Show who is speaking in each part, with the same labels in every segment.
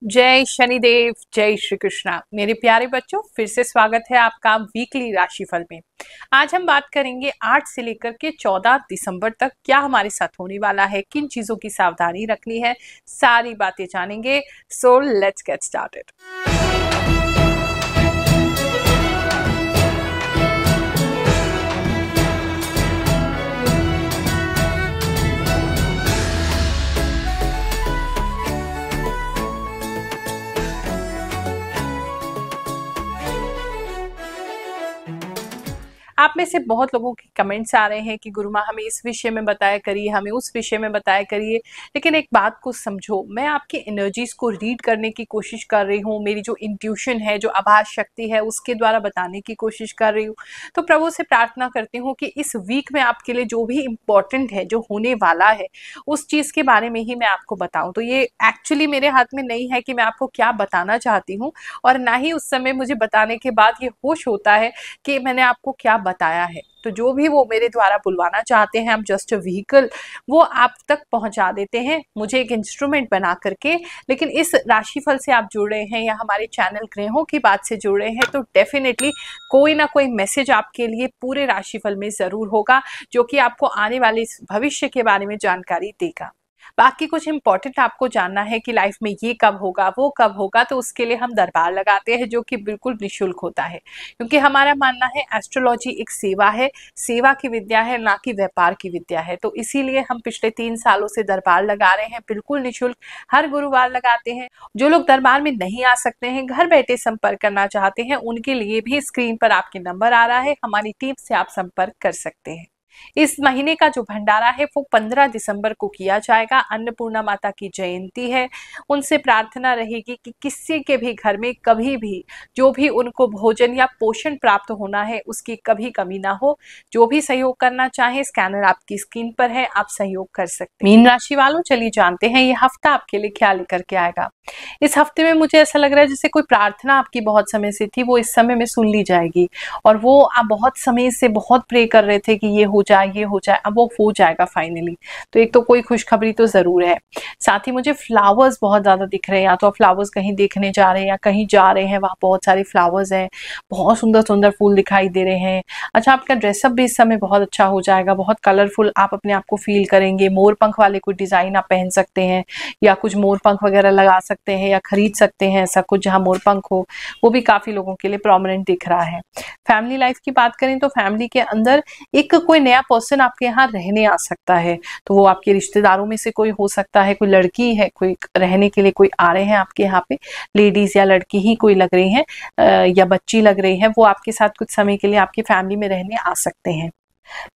Speaker 1: जय शनिदेव, जय श्री कृष्णा। मेरे प्यारे बच्चों, फिर से स्वागत है आपका वीकली राशिफल में। आज हम बात करेंगे 8 से लेकर के 14 दिसंबर तक क्या हमारे साथ होने वाला है, किन चीजों की सावधानी रखनी है, सारी बातें जानेंगे। So let's get started. आप में से बहुत लोगों के कमेंट्स आ रहे हैं कि गुरुमा हमें इस विषय में बताया करिए, हमें उस विषय में बताया करिए। लेकिन एक बात को समझो, मैं आपकी एनर्जीज को रीड करने की कोशिश कर रही हूँ। मेरी जो इंट्यूशन है, जो आभास शक्ति है, उसके द्वारा बताने की कोशिश कर रही हूँ। तो प्रभु से प्रार्थना करती हूँ कि इस वीक में आपके लिए जो भी इम्पोर्टेंट है, जो होने वाला है, उस चीज के बारे में ही मैं आपको बताऊं। तो ये एक्चुअली मेरे हाथ में नहीं है कि मैं आपको क्या बताना चाहती हूँ, और ना ही उस समय मुझे बताने के बाद ये होश होता है कि मैंने आपको क्या बताया है। तो जो भी वो मेरे द्वारा बुलवाना चाहते हैं, हम जस्ट व्हीकल, वो आप तक पहुंचा देते हैं मुझे एक इंस्ट्रूमेंट बना करके। लेकिन इस राशिफल से आप जुड़ रहे हैं या हमारे चैनल ग्रहों की बात से जुड़ रहे हैं, तो डेफिनेटली कोई ना कोई मैसेज आपके लिए पूरे राशिफल में जरूर होगा, जो कि आपको आने वाले इस भविष्य के बारे में जानकारी देगा। बाकी कुछ इंपॉर्टेंट आपको जानना है कि लाइफ में ये कब होगा, वो कब होगा, तो उसके लिए हम दरबार लगाते हैं, जो कि बिल्कुल निशुल्क होता है। क्योंकि हमारा मानना है एस्ट्रोलॉजी एक सेवा है, सेवा की विद्या है, ना कि व्यापार की विद्या है। तो इसीलिए हम पिछले 3 सालों से दरबार लगा रहे हैं, बिल्कुल निशुल्क। हर गुरुवार लगाते हैं। जो लोग दरबार में नहीं आ सकते हैं, घर बैठे संपर्क करना चाहते हैं, उनके लिए भी स्क्रीन पर आपके नंबर आ रहा है, हमारी टीम से आप संपर्क कर सकते हैं। इस महीने का जो भंडारा है वो 15 दिसंबर को किया जाएगा। अन्नपूर्णा माता की जयंती है। उनसे प्रार्थना रहेगी कि किसी के भी घर में कभी भी जो भी उनको भोजन या पोषण प्राप्त होना है, उसकी कभी कमी ना हो। जो भी सहयोग करना चाहे, स्कैनर आपकी स्क्रीन पर है, आप सहयोग कर सकते हैं। मीन राशि वालों, चलिए जानते हैं ये हफ्ता आपके लिए क्या लेकर के आएगा। इस हफ्ते में मुझे ऐसा लग रहा है जैसे कोई प्रार्थना आपकी बहुत समय से थी, वो इस समय में सुन ली जाएगी। और वो आप बहुत समय से बहुत प्रे कर रहे थे कि ये हो जाए, ये हो जाए, अब वो हो जाएगा फाइनली। तो एक तो कोई खुशखबरी तो जरूर है। साथ ही मुझे फ्लावर्स बहुत ज्यादा दिख रहे हैं, या तो आप फ्लावर्स कहीं देखने जा रहे हैं या कहीं जा रहे हैं, वहां बहुत सारे फ्लावर्स हैं, बहुत सुंदर सुंदर फूल दिखाई दे रहे हैं। अच्छा, आपका ड्रेसअप भी इस समय बहुत अच्छा हो जाएगा, बहुत कलरफुल आप अपने आप को फील करेंगे। मोर पंख वाले कोई डिजाइन आप पहन सकते हैं, या कुछ मोर पंख वगैरह लगा सकते हैं, या खरीद सकते हैं ऐसा कुछ जहां मोर पंख हो। वो भी काफी लोगों के लिए प्रोमिनेंट दिख रहा है। फैमिली लाइफ की बात करें तो फैमिली के अंदर एक कोई नया पर्सन आपके यहाँ रहने आ सकता है। तो वो आपके रिश्तेदारों में से कोई हो सकता है, कोई लड़की है, कोई रहने के लिए कोई आ रहे हैं आपके यहाँ पे, लेडीज या लड़की ही कोई लग रही है, या बच्ची लग रही है, वो आपके साथ कुछ समय के लिए आपकी फैमिली में रहने आ सकते हैं।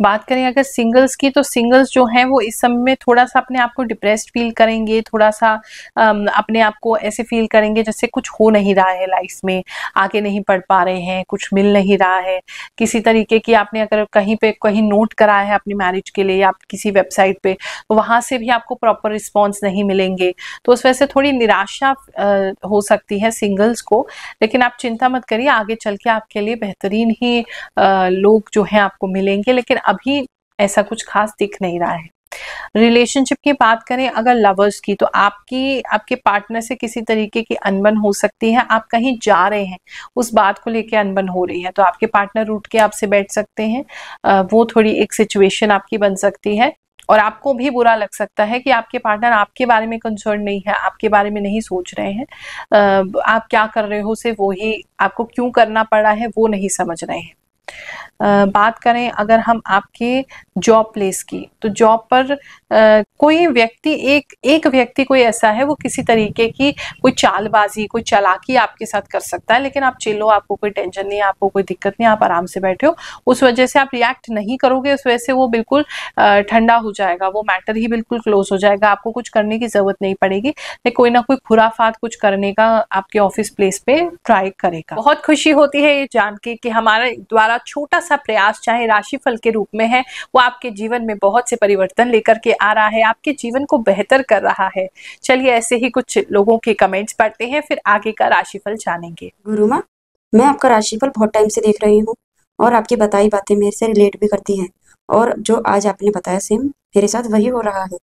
Speaker 1: बात करें अगर सिंगल्स की, तो सिंगल्स जो हैं वो इस समय में थोड़ा सा अपने आप को डिप्रेस्ड फील करेंगे, थोड़ा सा अपने आप को ऐसे फील करेंगे जैसे कुछ हो नहीं रहा है लाइफ में, आगे नहीं बढ़ पा रहे हैं, कुछ मिल नहीं रहा है। किसी तरीके की आपने अगर कहीं पे कहीं नोट कराया है अपनी मैरिज के लिए, या किसी वेबसाइट पे, तो वहां से भी आपको प्रॉपर रिस्पॉन्स नहीं मिलेंगे। तो उस वजह से थोड़ी निराशा हो सकती है सिंगल्स को। लेकिन आप चिंता मत करिए, आगे चल के आपके लिए बेहतरीन ही लोग जो हैं आपको मिलेंगे। लेकिन अभी ऐसा कुछ खास दिख नहीं रहा है। रिलेशनशिप की बात करें अगर लवर्स की, तो आपके पार्टनर से किसी तरीके की अनबन हो सकती है। आप कहीं जा रहे हैं, उस बात को लेकर अनबन हो रही है, तो आपके पार्टनर उठ के आपसे बैठ सकते हैं। वो थोड़ी एक सिचुएशन आपकी बन सकती है, और आपको भी बुरा लग सकता है कि आपके पार्टनर आपके बारे में कंसर्न नहीं है, आपके बारे में नहीं सोच रहे हैं। आप क्या कर रहे हो, सिर्फ वही आपको क्यों करना पड़ा है वो नहीं समझ रहे हैं। बात करें अगर हम आपके जॉब प्लेस की, तो जॉब पर कोई व्यक्ति एक व्यक्ति कोई ऐसा है, वो किसी तरीके की कोई चालबाजी, कोई चालाकी आपके साथ कर सकता है। लेकिन आप चिल्लो, आपको कोई टेंशन नहीं है, आपको कोई दिक्कत नहीं, आप आराम से बैठे हो। उस वजह से आप रिएक्ट नहीं करोगे, उस वजह से वो बिल्कुल ठंडा हो जाएगा, वो मैटर ही बिल्कुल क्लोज हो जाएगा। आपको कुछ करने की जरूरत नहीं पड़ेगी। लेकिन कोई ना कोई खुराफात कुछ करने का आपके ऑफिस प्लेस पे ट्राई करेगा। बहुत खुशी होती है ये जान के कि हमारे द्वारा छोटा सा प्रयास, चाहे राशिफल के रूप में है, वो आपके जीवन में बहुत से परिवर्तन लेकर के आ रहा है, आपके जीवन को बेहतर कर रहा है। चलिए ऐसे ही कुछ लोगों के कमेंट्स पढ़ते हैं, फिर आगे का राशिफल जानेंगे।
Speaker 2: गुरु माँ, मैं आपका राशिफल बहुत टाइम से देख रही हूँ और आपकी बताई बातें मेरे से रिलेट भी करती हैं, और जो आज आपने बताया सेम मेरे साथ वही हो रहा है।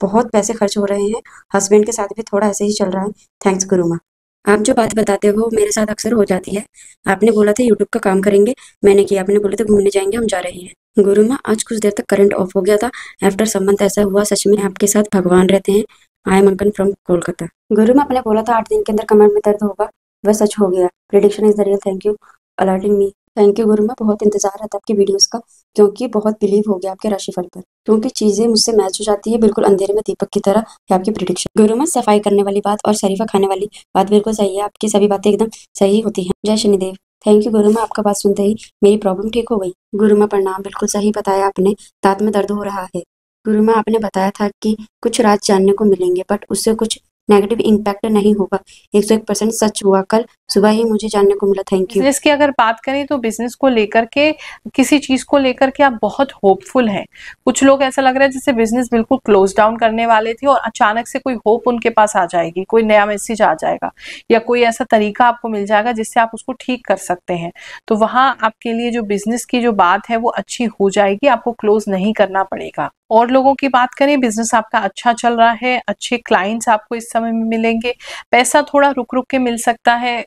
Speaker 2: बहुत पैसे खर्च हो रहे हैं। हस्बैंड के साथ भी थोड़ा ऐसे ही चल रहा है। थैंक्स गुरु माँ। आप जो बात बताते हो मेरे साथ अक्सर हो जाती है। आपने बोला था यूट्यूब का काम करेंगे, मैंने किया। आपने बोले थे घूमने जाएंगे, हम जा रहे हैं। गुरु माँ आज कुछ देर तक करंट ऑफ हो गया था। आफ्टर सम मंथ ऐसा हुआ, सच में आपके साथ भगवान रहते हैं। आई एम अंकन फ्रॉम कोलकाता। गुरु माँ आपने बोला था 8 दिन के अंदर कमर में दर्द होगा, वह सच हो गया। Prediction is the real. Thank you alerting me. Thank you गुरु माँ, बहुत इंतजार रहता है आपकी वीडियोस का, क्योंकि बहुत बिलीव हो गया आपके राशिफल पर, क्योंकि चीजें मुझसे मैच हो जाती है बिल्कुल अंधेरे में दीपक की तरह है आपकी प्रिडिक्शन। गुरु माँ सफाई करने वाली बात और शरीफा खाने वाली बात बिल्कुल सही है, आपकी सभी बातें एकदम सही होती हैं। जय शनिदेव। थैंक यू गुरु माँ, आपका बात सुनते ही मेरी प्रॉब्लम ठीक हो गई। गुरु माँ प्रणाम, बिल्कुल सही बताया आपने, दांत में दर्द हो रहा है। गुरु माँ आपने बताया था कि कुछ राज जानने को मिलेंगे, बट उससे कुछ नेगेटिव इम्पैक्ट नहीं होगा। 101% सच हुआ, कल सुबह ही मुझे जानने को मिला। Thank you.
Speaker 1: बिजनेस की अगर बात करें तो बिजनेस को लेकर के, किसी चीज को लेकर के आप बहुत होपफुल हैं। कुछ लोग ऐसा लग रहा है जैसे बिजनेस बिल्कुल क्लोज डाउन करने वाले थे और अचानक से कोई होप उनके पास आ जाएगी, कोई नया मैसेज आ जाएगा या कोई ऐसा तरीका आपको मिल जाएगा जिससे आप उसको ठीक कर सकते हैं। तो वहां आपके लिए जो बिजनेस की जो बात है वो अच्छी हो जाएगी, आपको क्लोज नहीं करना पड़ेगा। और लोगों की बात करें, बिजनेस आपका अच्छा चल रहा है, अच्छे क्लाइंट्स आपको इस समय में मिलेंगे। पैसा थोड़ा रुक रुक के मिल सकता है,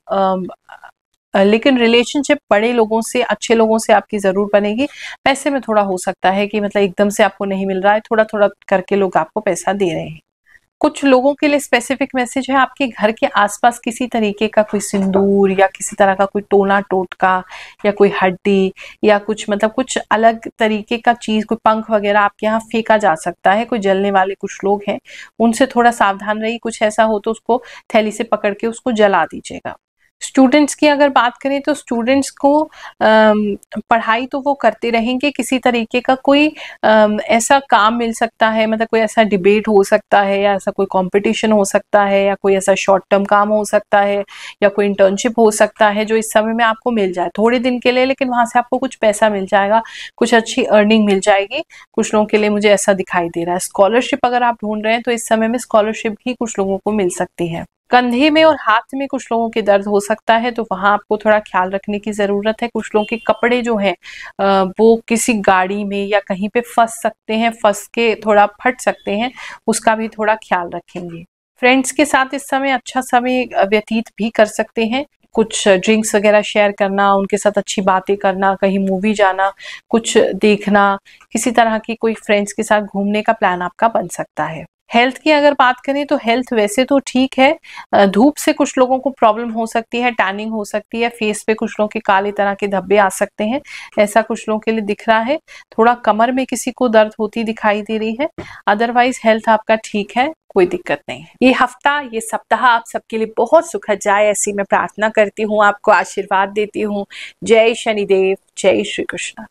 Speaker 1: लेकिन रिलेशनशिप बड़े लोगों से, अच्छे लोगों से आपकी जरूर बनेगी। पैसे में थोड़ा हो सकता है कि मतलब एकदम से आपको नहीं मिल रहा है, थोड़ा थोड़ा करके लोग आपको पैसा दे रहे हैं। कुछ लोगों के लिए स्पेसिफिक मैसेज है, आपके घर के आसपास किसी तरीके का कोई सिंदूर या किसी तरह का कोई टोना टोटका या कोई हड्डी या कुछ मतलब कुछ अलग तरीके का चीज, कोई पंख वगैरह आपके यहाँ फेंका जा सकता है। कोई जलने वाले कुछ लोग हैं, उनसे थोड़ा सावधान रहिए। कुछ ऐसा हो तो उसको थैली से पकड़ के उसको जला दीजिएगा। स्टूडेंट्स की अगर बात करें तो स्टूडेंट्स को पढ़ाई तो वो करते रहेंगे, किसी तरीके का कोई ऐसा काम मिल सकता है, मतलब कोई ऐसा डिबेट हो सकता है या ऐसा कोई कंपटीशन हो सकता है या कोई ऐसा शॉर्ट टर्म काम हो सकता है या कोई इंटर्नशिप हो सकता है जो इस समय में आपको मिल जाए थोड़े दिन के लिए, लेकिन वहां से आपको कुछ पैसा मिल जाएगा, कुछ अच्छी अर्निंग मिल जाएगी। कुछ लोगों के लिए मुझे ऐसा दिखाई दे रहा है। स्कॉलरशिप अगर आप ढूंढ रहे हैं तो इस समय में स्कॉलरशिप भी कुछ लोगों को मिल सकती है। कंधे में और हाथ में कुछ लोगों के दर्द हो सकता है, तो वहां आपको थोड़ा ख्याल रखने की जरूरत है। कुछ लोगों के कपड़े जो हैं वो किसी गाड़ी में या कहीं पे फंस सकते हैं, फंस के थोड़ा फट सकते हैं, उसका भी थोड़ा ख्याल रखेंगे। फ्रेंड्स के साथ इस समय अच्छा समय व्यतीत भी कर सकते हैं। कुछ ड्रिंक्स वगैरह शेयर करना, उनके साथ अच्छी बातें करना, कहीं मूवी जाना, कुछ देखना, किसी तरह की कोई फ्रेंड्स के साथ घूमने का प्लान आपका बन सकता है। हेल्थ की अगर बात करें तो हेल्थ वैसे तो ठीक है। धूप से कुछ लोगों को प्रॉब्लम हो सकती है, टैनिंग हो सकती है, फेस पे कुछ लोगों के काले तरह के धब्बे आ सकते हैं, ऐसा कुछ लोगों के लिए दिख रहा है। थोड़ा कमर में किसी को दर्द होती दिखाई दे रही है, अदरवाइज हेल्थ आपका ठीक है, कोई दिक्कत नहीं है। ये हफ्ता, ये सप्ताह आप सबके लिए बहुत सुखद जाए, ऐसी मैं प्रार्थना करती हूँ, आपको आशीर्वाद देती हूँ। जय शनिदेव, जय श्री कृष्ण।